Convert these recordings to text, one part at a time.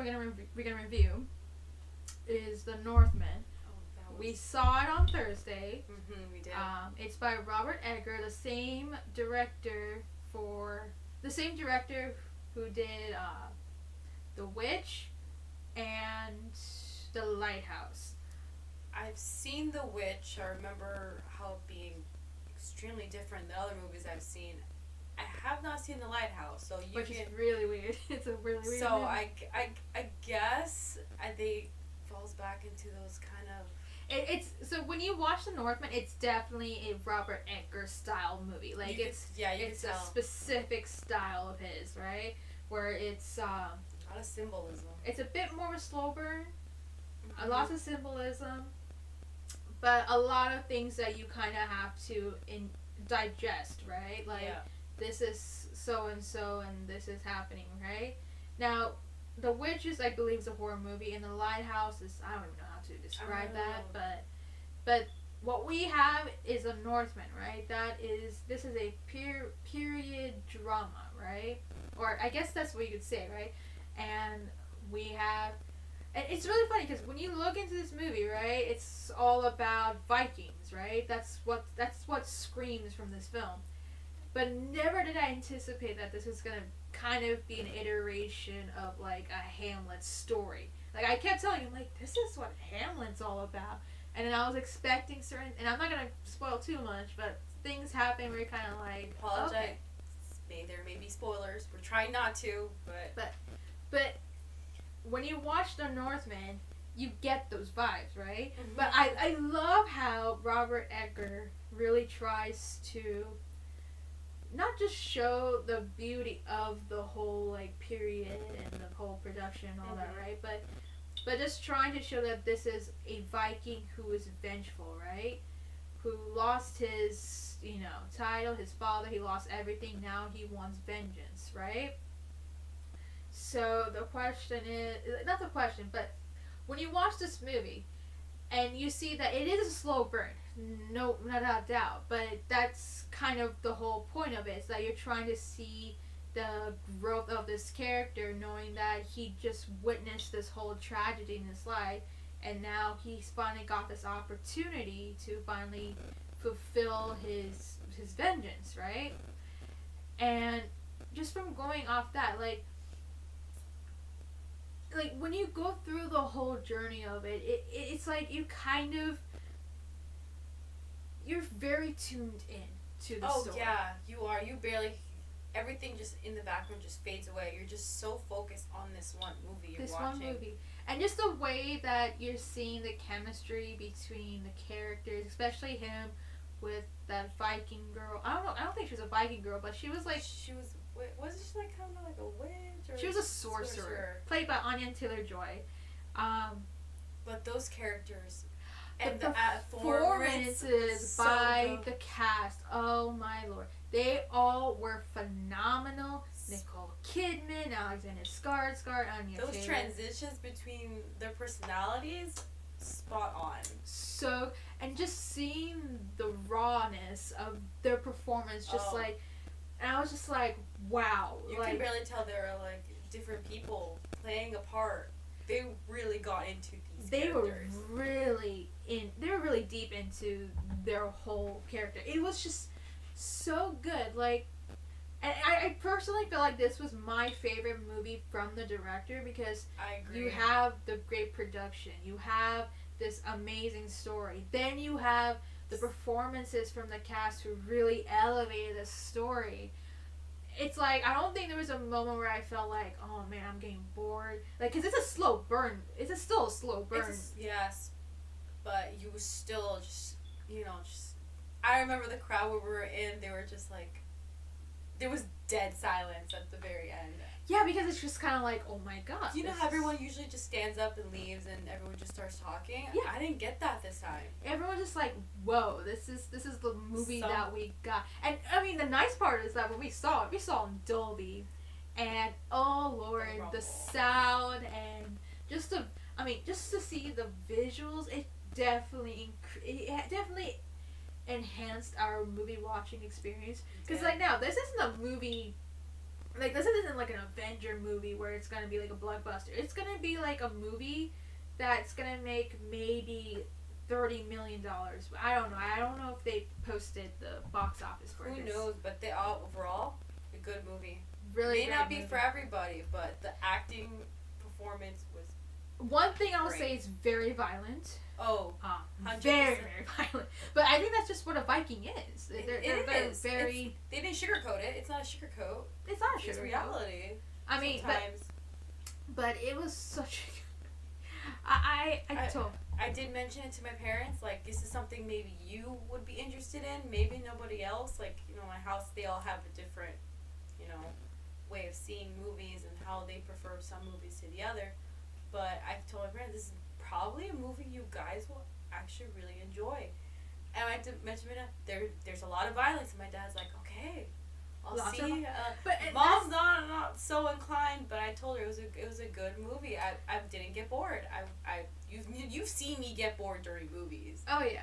that we're gonna review is The Northman. We saw it on Thursday. We did. It's by Robert Egger, the same director who did The Witch and The Lighthouse. I've seen The Witch. I remember how it being extremely different than other movies I've seen. I have not seen The Lighthouse, so you Which is really weird. It's a really weird So movie. I guess they falls back into those kind of... It's so when you watch The Northman, it's definitely a Robert Edgar style movie. Like it's a specific style of his, right? Where it's a lot of symbolism. It's a bit more of a slow burn, a lot of symbolism, but a lot of things that you kind of have to digest, right? Like this is so and so, and this is happening, right? Now, The Witch is, I believe, is a horror movie, and The Lighthouse is, I don't even know how to describe that, but what we have is a Northman, right? This is a period drama, right? Or I guess that's what you could say, right? And we have, and it's really funny because when you look into this movie, right, it's all about Vikings, right? That's what screams from this film. But never did I anticipate that this was gonna kind of be an iteration of like a Hamlet story. Like I kept telling him, like, this is what Hamlet's all about. And then I was expecting certain, and I'm not gonna spoil too much, but things happen where you're kind of like, apologize. Okay. There may be spoilers. We're trying not to, but when you watch The Northman, you get those vibes, right? Mm-hmm. But I love how Robert Edgar really tries to not just show the beauty of the whole like period and the whole production and all that, right? But just trying to show that this is a Viking who is vengeful, right? Who lost his, title, his father, he lost everything, now he wants vengeance, right? So the question is, not the question, but when you watch this movie and you see that it is a slow burn, no, not a doubt, but that's kind of the whole point of it, is that you're trying to see the growth of this character, knowing that he just witnessed this whole tragedy in his life, and now he's finally got this opportunity to finally fulfill his vengeance, right? And just from going off that, like when you go through the whole journey of it's like you kind of, you're very tuned in to the story. Oh yeah, you are. You barely, everything just in the background just fades away. You're just so focused on this one movie you're watching. This one movie. And just the way that you're seeing the chemistry between the characters, especially him with that Viking girl. I don't think she was a Viking girl, but she was like... wasn't she like kind of like a witch? Or she was a sorcerer. Played by Anya Taylor-Joy. But those characters... And the performances by the cast, oh my lord. They all were phenomenal. Nicole Kidman, Alexander Skarsgård, Anya Taylor. Those transitions between their personalities, spot on. So, and just seeing the rawness of their performance, and I was just like, wow. You can barely tell they're like different people playing a part. They really got into these characters. They were really deep into their whole character. It was just so good. Like, and I personally feel like this was my favorite movie from the director, because you have the great production, you have this amazing story, then you have the performances from the cast who really elevated the story. It's like, I don't think there was a moment where I felt like, oh man, I'm getting bored. Like, because it's a slow burn. It's still a slow burn. Yes, but you were still just, I remember the crowd where we were in, they were just like, there was dead silence at the very end. Yeah, because it's just kind of like, oh my god. You know how everyone usually just stands up and leaves and everyone just starts talking? Yeah. I didn't get that this time. Everyone just like, whoa, this is the movie that we got. And I mean, the nice part is that when we saw it in Dolby, and oh lord, the sound, and just to see the visuals, it definitely enhanced our movie watching experience. Because like now, this isn't a movie like this isn't like an Avenger movie where it's gonna be like a blockbuster. It's gonna be like a movie that's gonna make maybe $30 million. I don't know. I don't know if they posted the box office for Who this. knows? But they all overall a good movie. Really, may not be movie. for everybody, but the acting performance was. One thing I will great. say is very violent. Oh, very violent. But I think that's just what a Viking is. They're very. They didn't sugarcoat it. It's not a sugarcoat. It's not a sugarcoat. It's reality. I mean, sometimes. but it was such. I did mention it to my parents. Like, this is something maybe you would be interested in. Maybe nobody else. Like, my house, they all have a different, way of seeing movies and how they prefer some movies to the other. But I've told my parents this is probably a movie you guys will actually really enjoy. And I had to mention there's a lot of violence, and my dad's like, okay, I'll see. But Mom's not so inclined, but I told her it was a good movie. I didn't get bored. You've seen me get bored during movies. Oh yeah.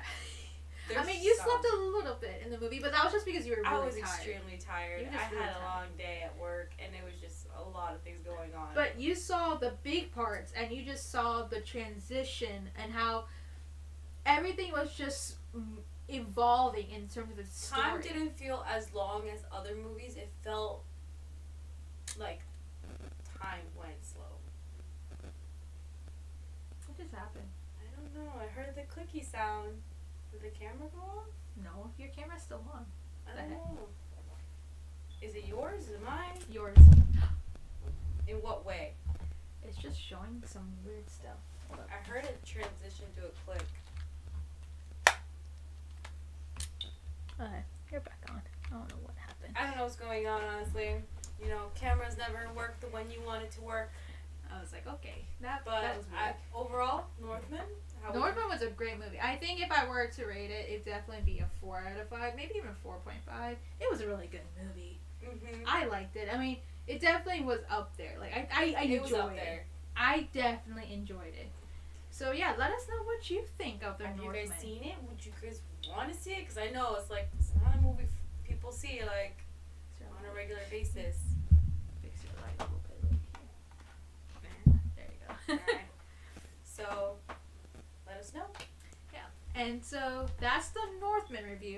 I mean, you slept a little bit in the movie, but that was just because you were really tired. I was extremely tired. I had a long day at work, and it was just a lot of things going on. But you saw the big parts, and you just saw the transition and how everything was just evolving in terms of the story. Time didn't feel as long as other movies. It felt like time went slow. What just happened? I don't know. I heard the clicky sound. Did the camera go off? No, your camera's still on. I don't know. Is it yours? Is it mine? Yours. In what way? It's just showing some weird stuff. I heard it transition to a click. Okay, you're back on. I don't know what happened. I don't know what's going on, honestly. Cameras never work the when you want it to work. I was like, okay, that was weird. Overall, Northman? Northman was a great movie. I think if I were to rate it, it'd definitely be a 4 out of 5, maybe even 4.5. It was a really good movie. Mm-hmm. I liked it. I mean, it definitely was up there. Like, I enjoyed it. Was up there. I definitely enjoyed it. So, yeah, let us know what you think of the Northman. Have you guys seen it? Would you guys want to see it? Because I know it's not a movie people see, on a regular basis. Fix your light a little bit here. There you go. Alright. So, let us know. Yeah. And so, that's the Northman review.